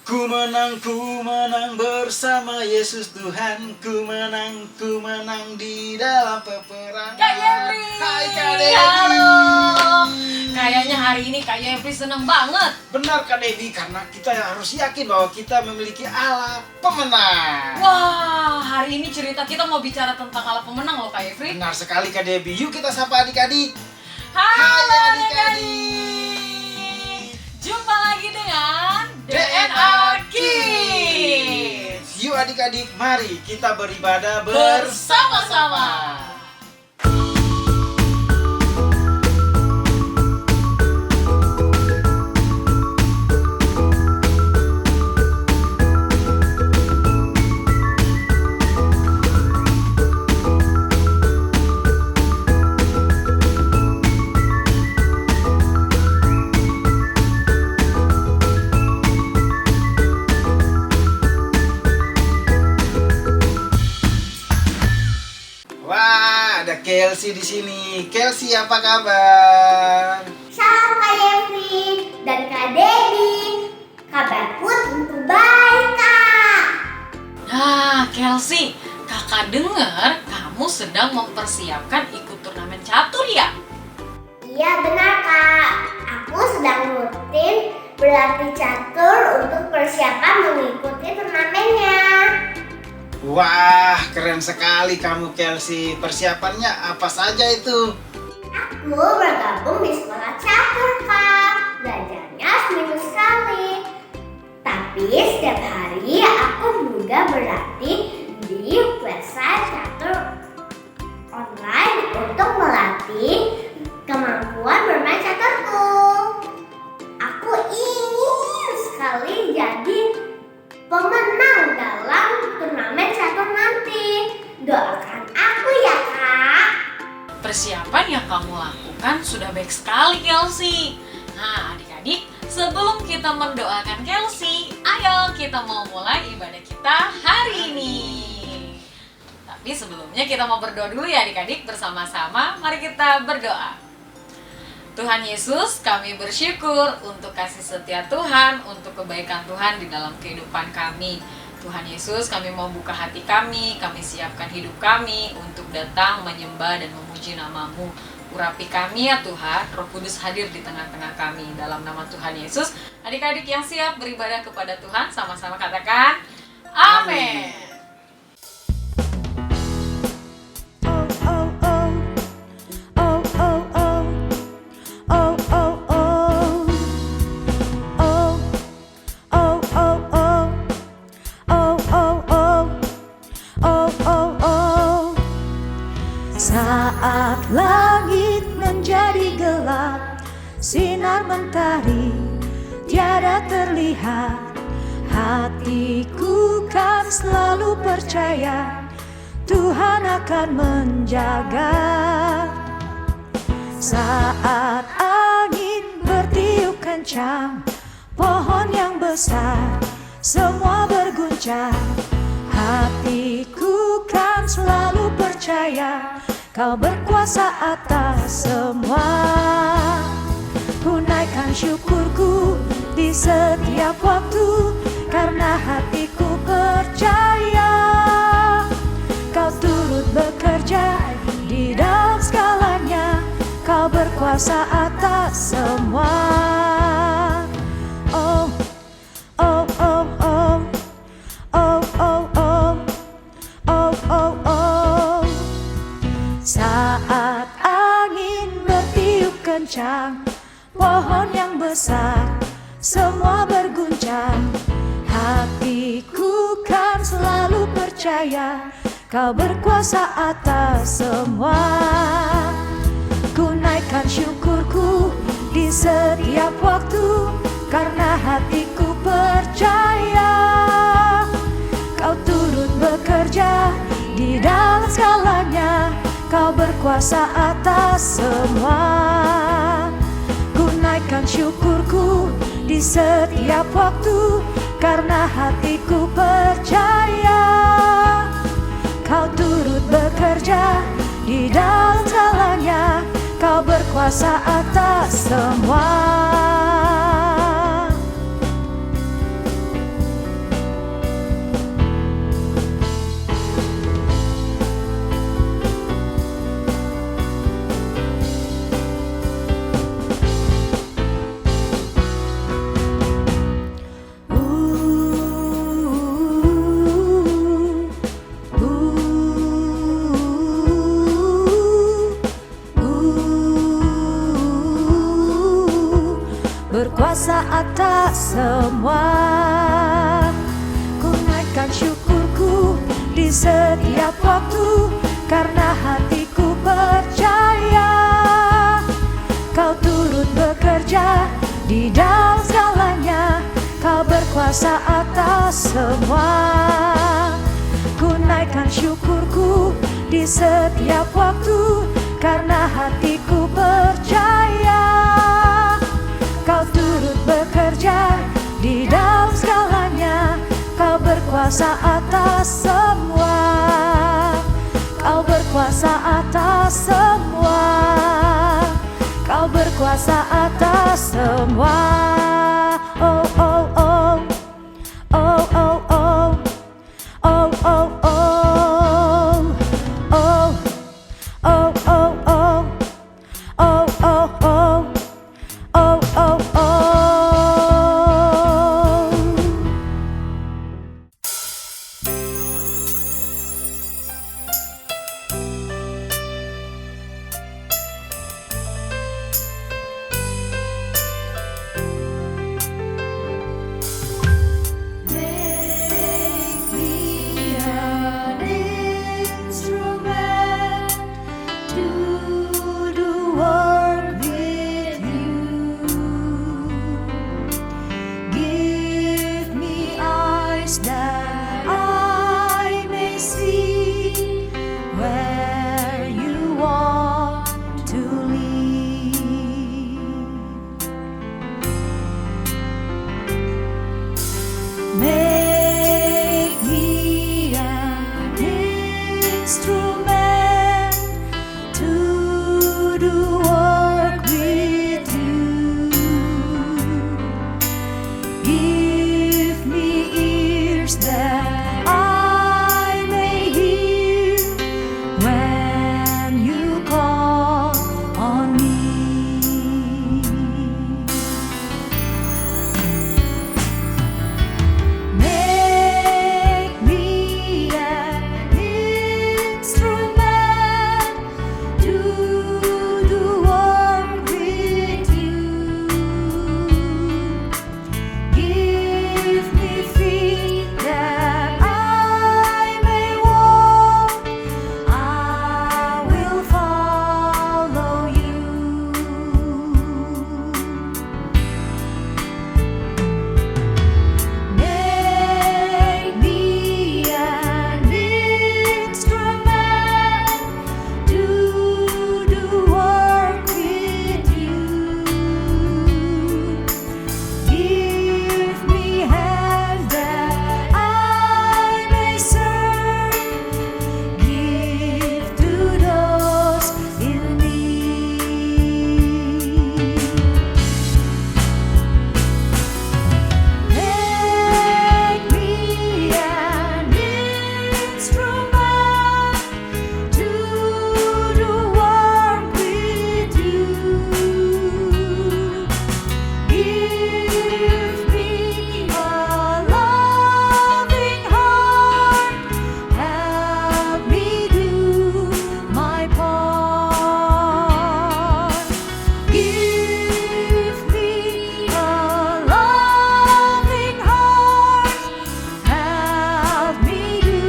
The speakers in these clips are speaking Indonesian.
Ku menang bersama Yesus Tuhan. Ku menang di dalam peperangan. Kak Yepri. Hai Kak Devi. Halo. Kayaknya hari ini Kak Yepri senang banget. Benar Kak Devi, karena kita harus yakin bahwa kita memiliki Allah pemenang. Wah, hari ini cerita kita mau bicara tentang Allah pemenang loh Kak Yepri. Benar sekali Kak Devi. Yuk kita sapa adik-adik. Halo Hai adik-adik. Jumpa lagi dengan DNA Kids. Yuk adik-adik, mari kita beribadah Bersama-sama. Wah, ada Kelsey di sini. Kelsey, apa kabar? Salam Kak Yepri dan Kak Devi. Kabarku tentu baik, Kak. Nah, Kelsey, kakak dengar kamu sedang mempersiapkan ikut turnamen catur ya? Iya benar, Kak. Aku sedang rutin berlatih catur untuk persiapan mengikuti turnamennya. Wah, keren sekali kamu Kelsey. Persiapannya apa saja itu? Aku bergabung di sekolah catur, Kak. Belajarnya seminggu sekali. Tapi setiap hari aku juga berlatih di website catur online untuk melatih kemampuan bermain caturku. Aku ingin sekali jadi pemenang dalam turnamen catur nanti. Doakan aku ya, Kak. Persiapan yang kamu lakukan sudah baik sekali, Kelsey. Nah, adik-adik, sebelum kita mendoakan Kelsey, ayo kita mau mulai ibadah kita hari ini. Tapi sebelumnya kita mau berdoa dulu ya adik-adik bersama-sama. Mari kita berdoa. Tuhan Yesus, kami bersyukur untuk kasih setia Tuhan, untuk kebaikan Tuhan di dalam kehidupan kami. Tuhan Yesus, kami mau buka hati kami siapkan hidup kami untuk datang menyembah dan memuji nama-Mu. Urapi kami ya Tuhan, Roh Kudus hadir di tengah-tengah kami. Dalam nama Tuhan Yesus, adik-adik yang siap beribadah kepada Tuhan, sama-sama katakan, Amin. Saat langit menjadi gelap, sinar mentari tiada terlihat, hatiku kan selalu percaya Tuhan akan menjaga. Saat angin bertiup kencang, pohon yang besar semua berguncang, hatiku kan selalu percaya Kau berkuasa atas semua. Ku naikkan syukurku di setiap waktu, karena hatiku percaya Kau turut bekerja di dalam segalanya. Kau berkuasa atas semua. Oh, oh, oh, oh, oh, oh, oh, oh, oh, oh. Saat angin bertiup kencang, pohon yang besar semua berguncang, hatiku kan selalu percaya Kau berkuasa atas semua. Ku naikkan syukurku di setiap waktu, karena hatiku percaya Kau turut bekerja di dalam segalanya. Kau berkuasa atas semua. Ku naikkan syukurku di setiap waktu, karena hatiku percaya Kau turut bekerja di dalam segalanya. Kau berkuasa atas semua. semua. Ku naikkan syukurku di setiap waktu, karena hatiku percaya Kau turut bekerja di dalam segalanya. Kau berkuasa atas semua. Ku naikkan syukurku di setiap waktu, karena hatiku percaya Kau turut bekerja di dalam segalanya. Kau berkuasa atas semua. Kau berkuasa atas semua. Kau berkuasa atas semua. Oh oh oh. Oh oh oh. Oh oh oh. Oh oh oh oh. Oh oh oh. Oh oh oh. Make me an instrument to do work with you. Give me eyes that I may see where you want to lead. Make me an instrument to do work with you. Give me ears that I may hear when you call on me. Make me an instrument to do work with you. Give me feet that I may walk. I will follow you. Make me an instrument to do work with you. Give me hands that I may serve. Give to those in need. Make me an instrument to do work with you. Give me a loving heart. Help me do my part. Give me a loving heart. Help me do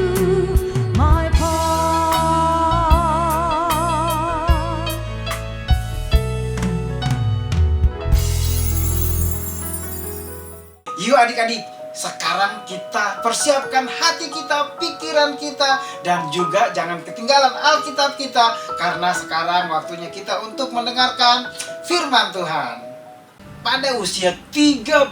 my part. Yuk adik-adik, sekarang kita persiapkan hati kita, pikiran kita, dan juga jangan ketinggalan Alkitab kita, karena sekarang waktunya kita untuk mendengarkan firman Tuhan. Pada usia 35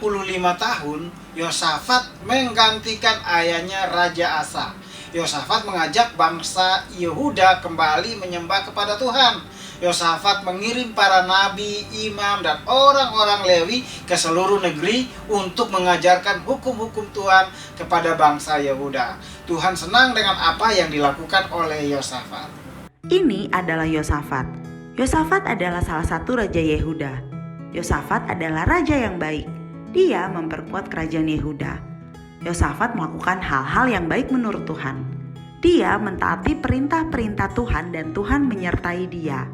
tahun, Yosafat menggantikan ayahnya Raja Asa. Yosafat mengajak bangsa Yehuda kembali menyembah kepada Tuhan. Yosafat mengirim para nabi, imam, dan orang-orang Lewi ke seluruh negeri untuk mengajarkan hukum-hukum Tuhan kepada bangsa Yehuda. Tuhan senang dengan apa yang dilakukan oleh Yosafat. Ini adalah Yosafat. Yosafat adalah salah satu raja Yehuda. Yosafat adalah raja yang baik. Dia memperkuat kerajaan Yehuda. Yosafat melakukan hal-hal yang baik menurut Tuhan. Dia mentaati perintah-perintah Tuhan dan Tuhan menyertai dia.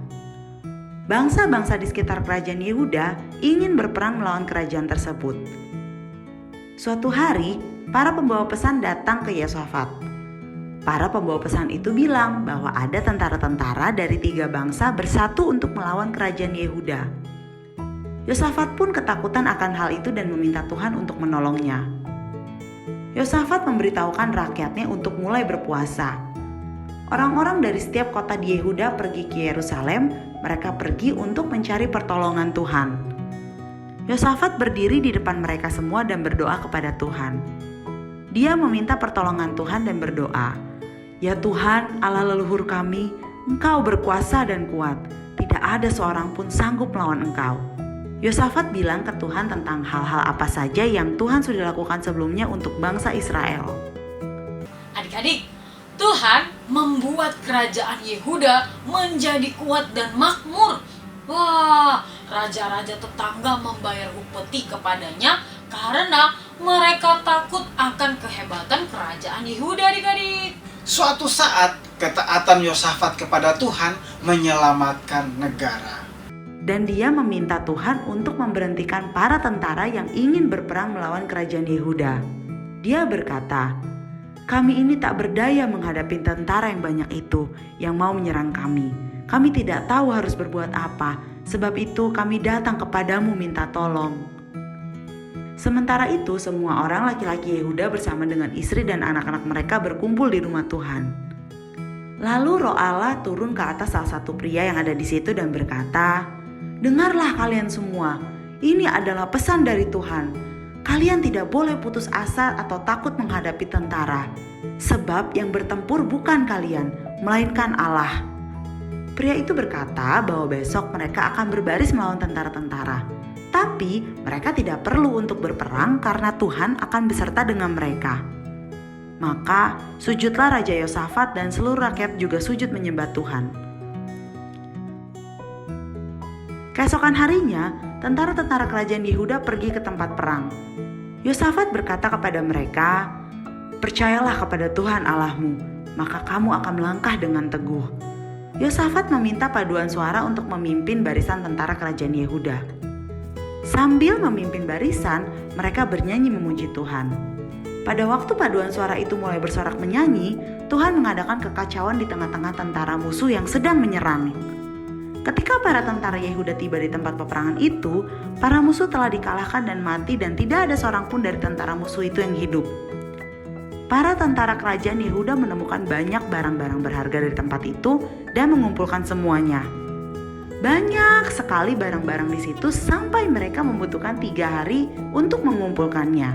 Bangsa-bangsa di sekitar kerajaan Yehuda ingin berperang melawan kerajaan tersebut. Suatu hari, para pembawa pesan datang ke Yosafat. Para pembawa pesan itu bilang bahwa ada tentara-tentara dari 3 bangsa bersatu untuk melawan kerajaan Yehuda. Yosafat pun ketakutan akan hal itu dan meminta Tuhan untuk menolongnya. Yosafat memberitahukan rakyatnya untuk mulai berpuasa. Orang-orang dari setiap kota di Yehuda pergi ke Yerusalem. Mereka pergi untuk mencari pertolongan Tuhan. Yosafat berdiri di depan mereka semua dan berdoa kepada Tuhan. Dia meminta pertolongan Tuhan dan berdoa, "Ya Tuhan, Allah leluhur kami, Engkau berkuasa dan kuat. Tidak ada seorang pun sanggup melawan Engkau." Yosafat bilang ke Tuhan tentang hal-hal apa saja yang Tuhan sudah lakukan sebelumnya untuk bangsa Israel. Adik-adik, Tuhan membuat kerajaan Yehuda menjadi kuat dan makmur. Wah, raja-raja tetangga membayar upeti kepadanya karena mereka takut akan kehebatan kerajaan Yehuda, adik-adik. Suatu saat, ketaatan Yosafat kepada Tuhan menyelamatkan negara. Dan dia meminta Tuhan untuk memberhentikan para tentara yang ingin berperang melawan kerajaan Yehuda. Dia berkata, "Kami ini tak berdaya menghadapi tentara yang banyak itu yang mau menyerang kami. Kami tidak tahu harus berbuat apa, sebab itu kami datang kepadamu minta tolong." Sementara itu, semua orang laki-laki Yehuda bersama dengan istri dan anak-anak mereka berkumpul di rumah Tuhan. Lalu Roh Allah turun ke atas salah satu pria yang ada di situ dan berkata, "Dengarlah kalian semua, ini adalah pesan dari Tuhan. Kalian tidak boleh putus asa atau takut menghadapi tentara, sebab yang bertempur bukan kalian, melainkan Allah." Pria itu berkata bahwa besok mereka akan berbaris melawan tentara-tentara. Tapi mereka tidak perlu untuk berperang karena Tuhan akan beserta dengan mereka. Maka sujudlah Raja Yosafat dan seluruh rakyat juga sujud menyembah Tuhan. Keesokan harinya, tentara-tentara kerajaan Yehuda pergi ke tempat perang. Yosafat berkata kepada mereka, "Percayalah kepada Tuhan Allahmu, maka kamu akan melangkah dengan teguh." Yosafat meminta paduan suara untuk memimpin barisan tentara kerajaan Yehuda. Sambil memimpin barisan, mereka bernyanyi memuji Tuhan. Pada waktu paduan suara itu mulai bersorak menyanyi, Tuhan mengadakan kekacauan di tengah-tengah tentara musuh yang sedang menyerang. Ketika para tentara Yehuda tiba di tempat peperangan itu, para musuh telah dikalahkan dan mati dan tidak ada seorang pun dari tentara musuh itu yang hidup. Para tentara kerajaan Yehuda menemukan banyak barang-barang berharga dari tempat itu dan mengumpulkan semuanya. Banyak sekali barang-barang di situ sampai mereka membutuhkan 3 hari untuk mengumpulkannya.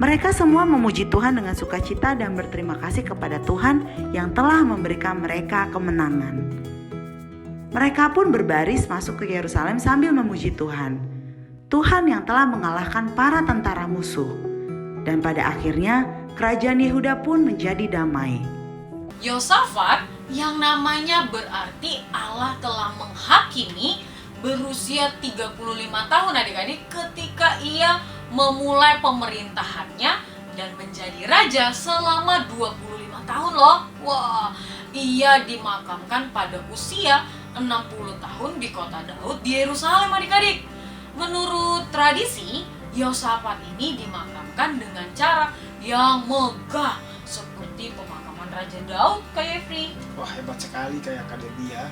Mereka semua memuji Tuhan dengan sukacita dan berterima kasih kepada Tuhan yang telah memberikan mereka kemenangan. Mereka pun berbaris masuk ke Yerusalem sambil memuji Tuhan. Tuhan yang telah mengalahkan para tentara musuh. Dan pada akhirnya kerajaan Yehuda pun menjadi damai. Yosafat, yang namanya berarti Allah telah menghakimi, berusia 35 tahun adik-adik ketika ia memulai pemerintahannya dan menjadi raja selama 25 tahun loh. Wah, ia dimakamkan pada usia 60 tahun di kota Daud di Yerusalem adik-adik. Menurut tradisi, Yosafat ini dimakamkan dengan cara yang megah seperti pemakaman Raja Daud kayak Fri. Wah, hebat sekali kayak Kak Debbie ya.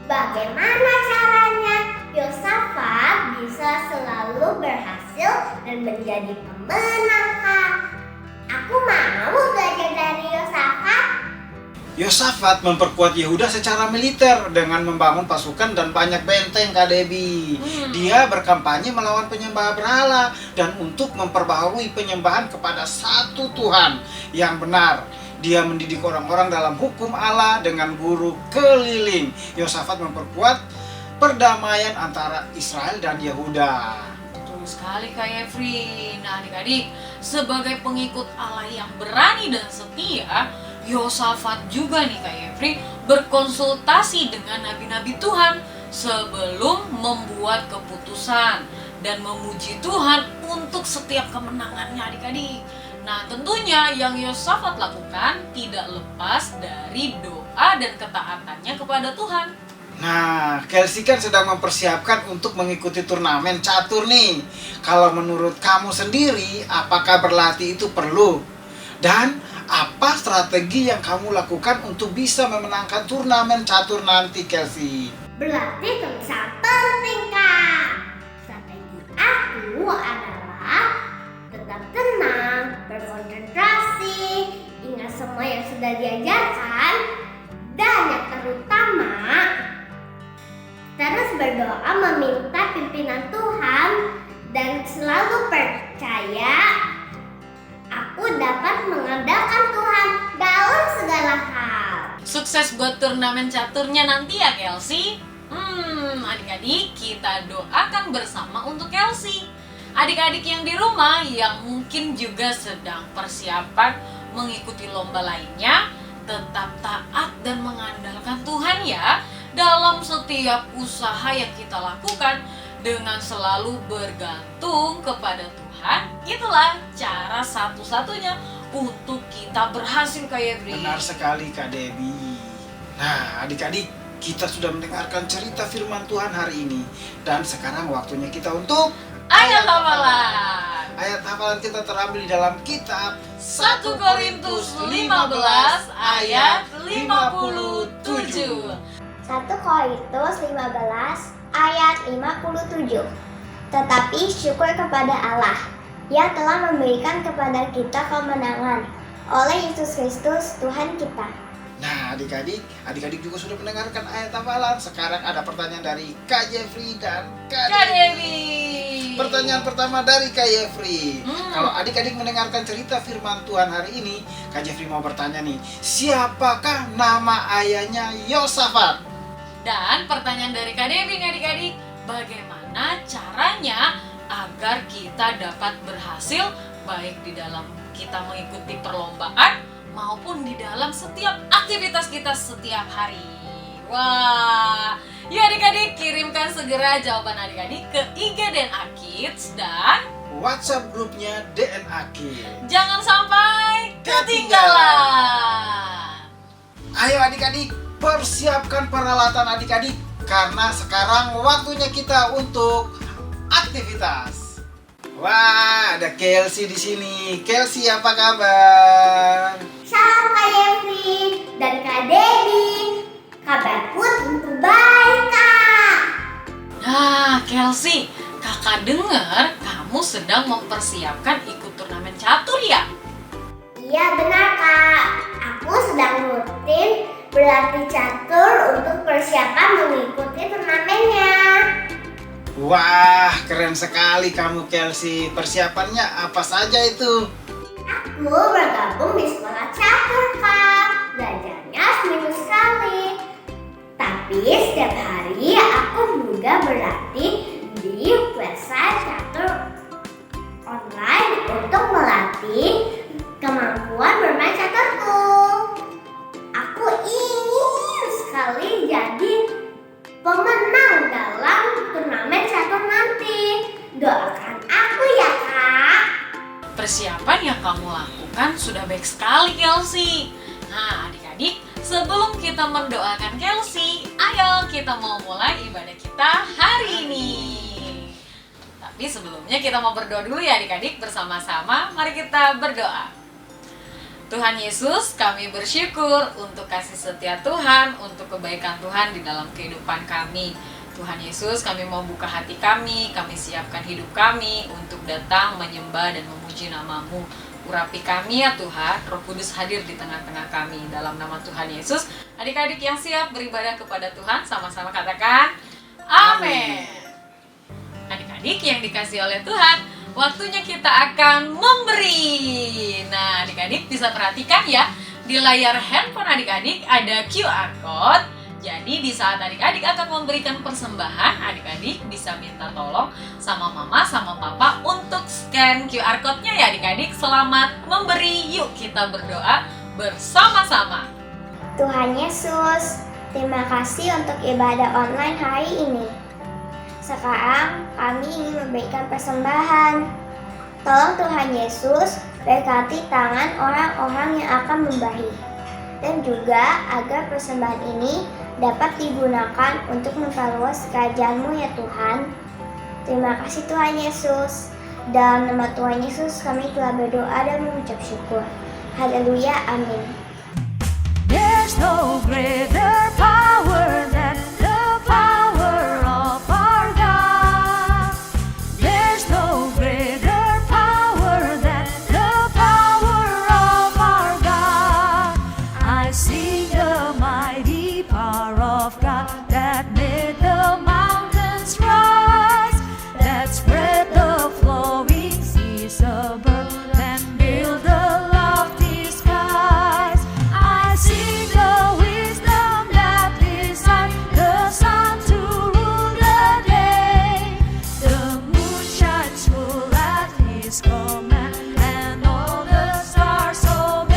Bagaimana caranya Yosafat bisa selalu berhasil dan menjadi pemenang, Kak? Aku mau belajar dari Yosafat. Yosafat memperkuat Yehuda secara militer dengan membangun pasukan dan banyak benteng, Kak Debbie. Dia berkampanye melawan penyembah berhala dan untuk memperbaharui penyembahan kepada satu Tuhan yang benar. Dia mendidik orang-orang dalam hukum Allah dengan guru keliling. Yosafat memperkuat perdamaian antara Israel dan Yehuda. Betul sekali Kak Efri. Nah adik-adik, sebagai pengikut Allah yang berani dan setia, Yosafat juga nih Kak Efri berkonsultasi dengan nabi-nabi Tuhan sebelum membuat keputusan dan memuji Tuhan untuk setiap kemenangannya adik-adik. Nah tentunya yang Yosafat lakukan tidak lepas dari doa dan ketaatannya kepada Tuhan. Nah, Kelsey kan sedang mempersiapkan untuk mengikuti turnamen catur nih. Kalau menurut kamu sendiri, apakah berlatih itu perlu? Dan apa strategi yang kamu lakukan untuk bisa memenangkan turnamen catur nanti, Kelsey? Berlatih tentu sangat penting, Kak. Strategi aku adalah tetap tenang, berkonsentrasi, ingat semua yang sudah diajarkan, dan yang terutama terus berdoa meminta pimpinan Tuhan dan selalu percaya aku dapat mengandalkan Tuhan dalam segala hal. Sukses buat turnamen caturnya nanti ya Kelsey. Adik-adik kita doakan bersama untuk Kelsey. Adik-adik yang di rumah yang mungkin juga sedang persiapan mengikuti lomba lainnya, tetap taat dan mengandalkan Tuhan ya dalam setiap usaha yang kita lakukan dengan selalu bergantung kepada Tuhan. Itulah cara satu-satunya untuk kita berhasil Kak Yebri. Benar sekali, Kak Debbie. Nah, adik-adik, kita sudah mendengarkan cerita firman Tuhan hari ini. Dan sekarang waktunya kita untuk Ayat hafalan. ayat hafalan kita terambil di dalam kitab 1 Korintus 15 ayat 57. 1 Korintus 15 ayat 57. Tetapi syukur kepada Allah yang telah memberikan kepada kita kemenangan oleh Yesus Kristus Tuhan kita. Nah, adik-adik juga sudah mendengarkan ayat hafalan. Sekarang ada pertanyaan dari Kak Jeffrey dan Kak Kak Debbie. Debbie. Pertanyaan pertama dari Kak Jeffrey. Hmm. Kalau adik-adik mendengarkan cerita firman Tuhan hari ini, Kak Jeffrey mau bertanya nih, siapakah nama ayahnya Yosafat? Dan pertanyaan dari Kak Debbie nih adik-adik, bagaimana caranya agar kita dapat berhasil baik di dalam kita mengikuti perlombaan maupun di dalam setiap aktivitas kita setiap hari. Wah, yuk adik-adik kirimkan segera jawaban adik-adik ke IG DNA Kids dan WhatsApp grupnya DNA Kids. jangan sampai ketinggalan. Ayo adik-adik, persiapkan peralatan adik-adik karena sekarang waktunya kita untuk aktivitas. Wah, ada Kelsey di sini. Kelsey, apa kabar? Salam Kak Yevri dan Kak Debbie. Kabarku tentu baik, Kak. Nah, Kelsey, kakak dengar kamu sedang mempersiapkan ikut turnamen catur ya? Iya benar, Kak. Aku sedang rutin berlatih catur untuk persiapan mengikuti turnamennya. Wah, keren sekali kamu Kelsey. Persiapannya apa saja itu? Aku bergabung di sekolah catur, Kak. Belajarnya seminggu sekali. Tapi setiap hari aku juga berlatih di website catur online untuk melatih kemampuan bermain caturku. Aku ingin sekali jadi pemenang dalam turnamen catur nanti. Doakan aku ya, Kak. Persiapan yang kamu lakukan sudah baik sekali, Kelsey. Nah, adik-adik, sebelum kita mendoakan Kelsey, ayo kita mau mulai ibadah kita hari ini. Tapi sebelumnya kita mau berdoa dulu ya adik-adik bersama-sama. Mari kita berdoa. Tuhan Yesus, kami bersyukur untuk kasih setia Tuhan, untuk kebaikan Tuhan di dalam kehidupan kami. Tuhan Yesus, kami mau buka hati kami siapkan hidup kami untuk datang menyembah dan memuji nama-Mu. Urapi kami ya Tuhan, Roh Kudus hadir di tengah-tengah kami. Dalam nama Tuhan Yesus, adik-adik yang siap beribadah kepada Tuhan, sama-sama katakan, Amin. Adik-adik yang dikasih oleh Tuhan, waktunya kita akan memberi. Nah, adik-adik bisa perhatikan ya, di layar handphone adik-adik ada QR Code. Jadi di saat adik-adik akan memberikan persembahan, adik-adik bisa minta tolong sama mama, sama papa untuk scan QR Code-nya ya adik-adik. Selamat memberi, yuk kita berdoa bersama-sama. Tuhan Yesus, terima kasih untuk ibadah online hari ini. Sekarang kami ingin memberikan persembahan. Tolong Tuhan Yesus berkati tangan orang-orang yang akan memberi. Dan juga agar persembahan ini dapat digunakan untuk memperluas kerajaan-Mu ya Tuhan. Terima kasih Tuhan Yesus. Dalam nama Tuhan Yesus kami telah berdoa dan mengucap syukur. Haleluya, amin. There's no greater power than the power of our God. There's no greater power than the power of our God. I see the mighty power of God that made the mountains rise, that spread the flowing seas above and build the lofty skies. I see the wisdom that designed the sun to rule the day. The moon shines full at His command, and all the stars obey.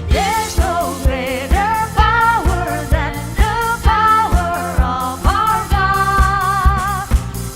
There's no greater power than the power of our God.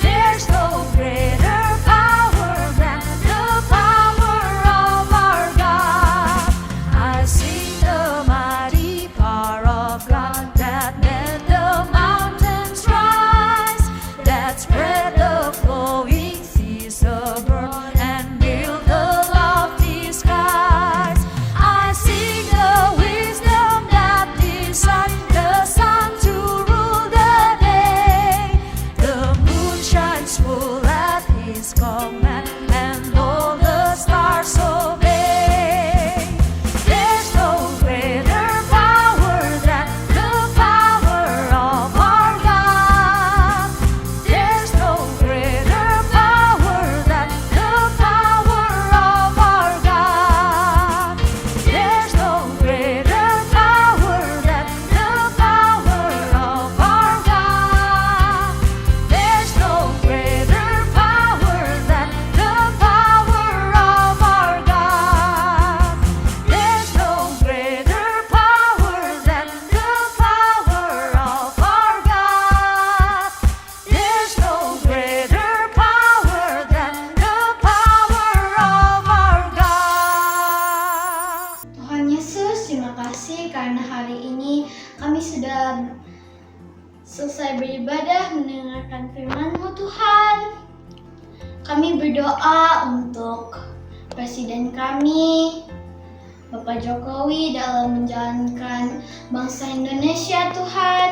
There's no greater power than the power of our God. I see the mighty power of God that made the mountains rise, that spread the flowing seas abroad and built the lofty skies. I see the wisdom that designed the sun to rule the day. The moon shines full at His command, and all the stars obey. There's no greater power than the power of our God. There's no greater power than the power of our God. There's no greater power than the power of our God. There's no greater power than the power of our God. There's no greater power than the power of our God. There's no greater power than the power of our God. Tuhan Yesus, terima kasih karena hari ini kami sudah selesai beribadah mendengarkan firman-Mu Tuhan. Kami berdoa untuk Presiden kami, Bapak Jokowi dalam menjalankan bangsa Indonesia Tuhan.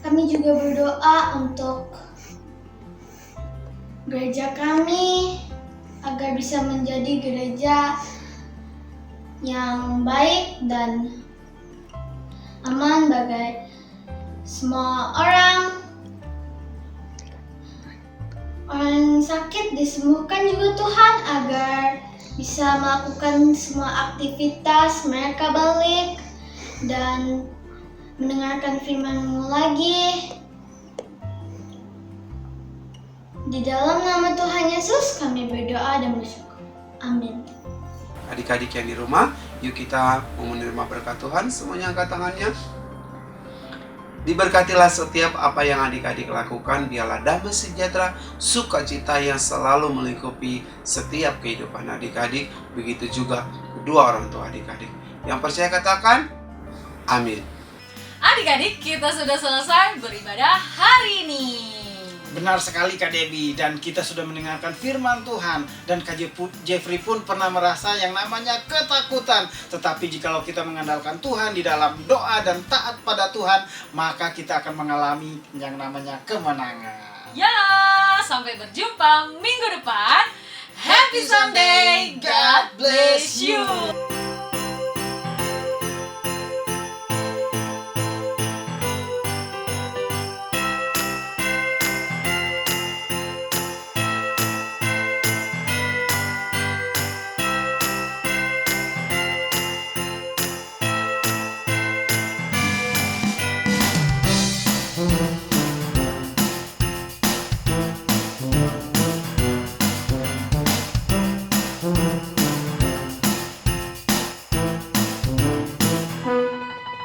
Kami juga berdoa untuk gereja kami agar bisa menjadi gereja yang baik dan aman bagi semua orang. Orang sakit disembuhkan juga Tuhan agar bisa melakukan semua aktivitas mereka balik dan mendengarkan firman-Mu lagi. Di dalam nama Tuhan Yesus kami berdoa dan bersyukur. Amin. Adik-adik yang di rumah, yuk kita mau menerima berkat Tuhan. Semuanya angkat tangannya. Diberkatilah setiap apa yang adik-adik lakukan. Biarlah damai sejahtera, sukacita yang selalu melingkupi setiap kehidupan adik-adik. Begitu juga kedua orang tua adik-adik. Yang percaya katakan, amin. Adik-adik, kita sudah selesai beribadah hari ini. Benar sekali Kak Debbie, dan kita sudah mendengarkan firman Tuhan. Dan Kak Jeffrey pun pernah merasa yang namanya ketakutan. Tetapi jikalau kita mengandalkan Tuhan di dalam doa dan taat pada Tuhan, maka kita akan mengalami yang namanya kemenangan. Ya, sampai berjumpa minggu depan. Happy Sunday, God bless you.